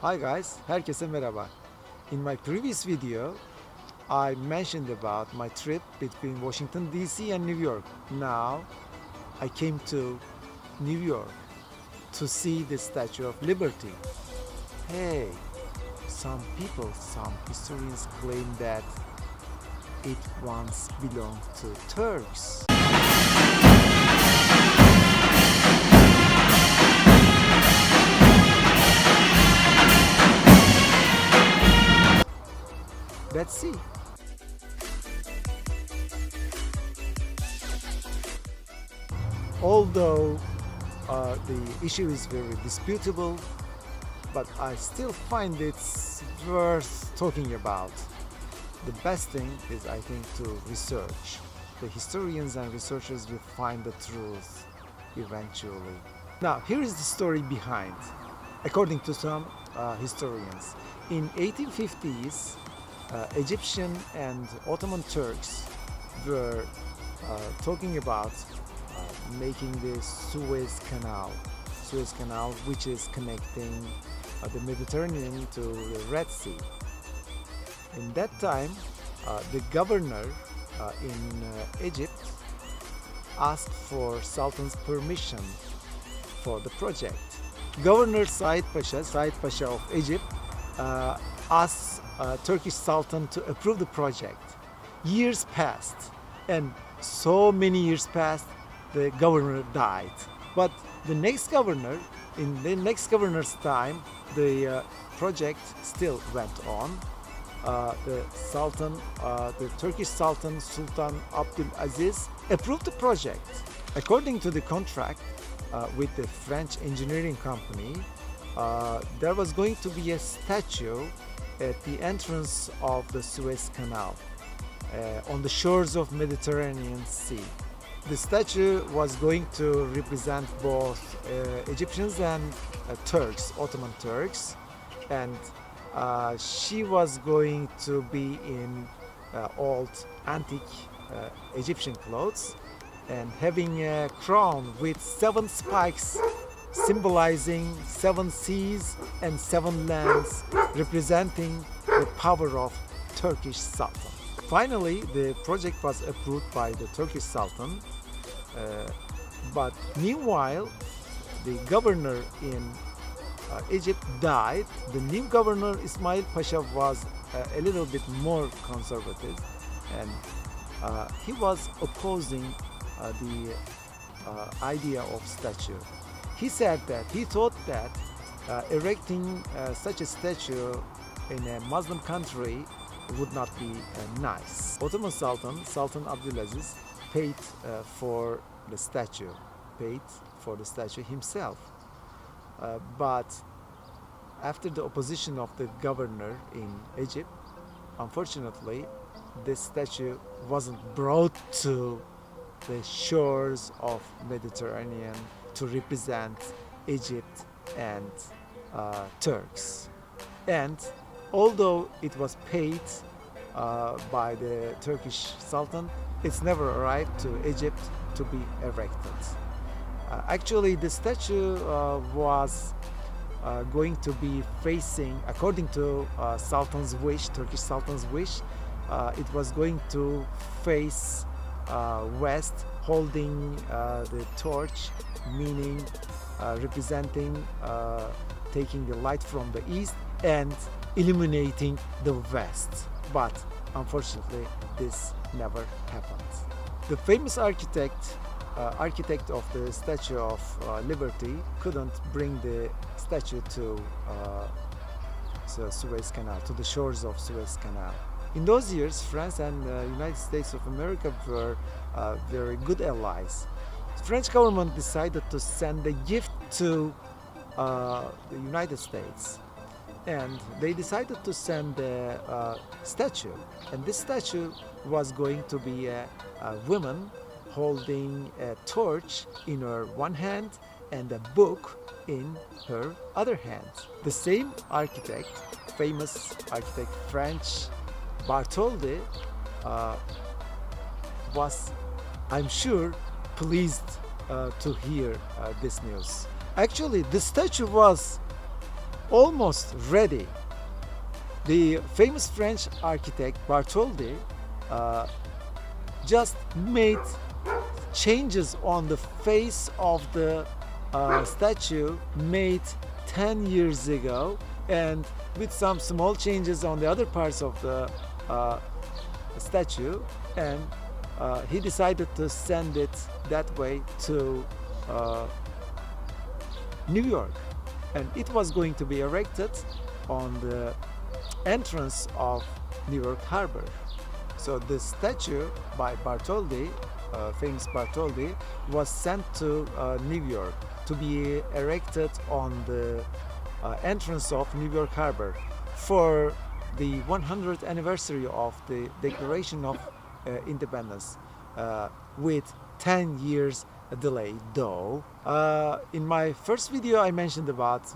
Hi guys, herkese merhaba. In my previous video, I mentioned about my trip between Washington DC and New York. Now, I came to New York to see the Statue of Liberty. Hey, some historians claim that it once belonged to Turks. Let's see. Although the issue is very disputable, but I still find it's worth talking about. The best thing is, I think, to research. The historians and researchers will find the truth eventually. Now, here is the story behind. According to some historians, in 1850s, Egyptian and Ottoman Turks were talking about making the Suez Canal, which is connecting the Mediterranean to the Red Sea. In that time, the governor in Egypt asked for Sultan's permission for the project. Governor Said Pasha of Egypt, asked Turkish Sultan to approve the project. Years passed, and so many years passed, the governor died. But the next governor, in the next governor's time, the project still went on. The Turkish Sultan Abdul Aziz approved the project. According to the contract with the French engineering company, there was going to be a statue at the entrance of the Suez Canal on the shores of Mediterranean Sea. The statue was going to represent both Egyptians and Turks, Ottoman Turks, and she was going to be in old antique Egyptian clothes and having a crown with 7 spikes symbolizing 7 seas and 7 lands, representing the power of Turkish Sultan. Finally, the project was approved by the Turkish Sultan, but meanwhile, the governor in Egypt died. The new governor, Ismail Pasha, was a little bit more conservative, and he was opposing the idea of statue. He said that he thought that erecting such a statue in a Muslim country would not be nice. Ottoman Sultan Abdulaziz paid for the statue himself. But after the opposition of the governor in Egypt, unfortunately, this statue wasn't brought to the shores of Mediterranean to represent Egypt and Turks. And although it was paid by the Turkish Sultan, it's never arrived to Egypt to be erected. Actually, the statue was going to be facing, according to Turkish Sultan's wish, it was going to face west, holding the torch, meaning representing taking the light from the east and illuminating the west. But unfortunately, this never happened. The famous architect of the Statue of Liberty couldn't bring the statue to the Suez Canal, to the shores of Suez Canal. In those years, France and the United States of America were very good allies. The French government decided to send a gift to the United States, and they decided to send a statue. And this statue was going to be a woman holding a torch in her one hand and a book in her other hand. The same architect, famous architect French Bartholdi, was, I'm sure, pleased to hear this news. Actually, the statue was almost ready. The famous French architect Bartholdi just made changes on the face of the statue made 10 years ago, and with some small changes on the other parts of the statue, and he decided to send it that way to New York, and it was going to be erected on the entrance of New York Harbor. So the statue by Bartholdi, famous Bartholdi, was sent to New York to be erected on the entrance of New York Harbor for the 100th anniversary of the Declaration of Independence, with 10 years delay though. In my first video I mentioned about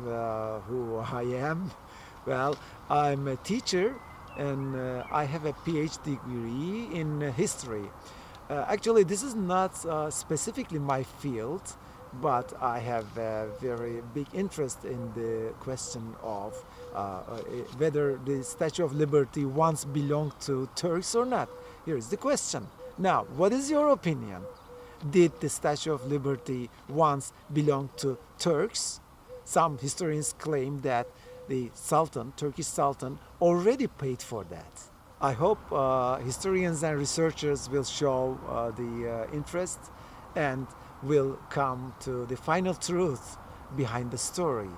who I am. Well, I'm a teacher and I have a PhD degree in history. Actually, this is not specifically my field, but I have a very big interest in the question of whether the Statue of Liberty once belonged to Turks or not. Here is the question. Now, what is your opinion? Did the Statue of Liberty once belong to Turks? Some historians claim that the Sultan, Turkish Sultan, already paid for that. I hope historians and researchers will show the interest and will come to the final truth behind the story,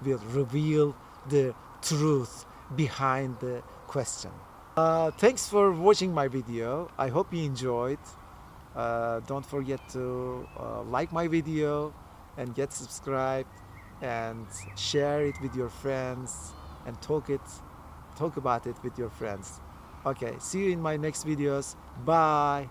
will reveal the truth behind the question. Thanks for watching my video. I hope you enjoyed. Don't forget to like my video and get subscribed and share it with your friends and talk about it with your friends. Okay, see you in my next videos. Bye.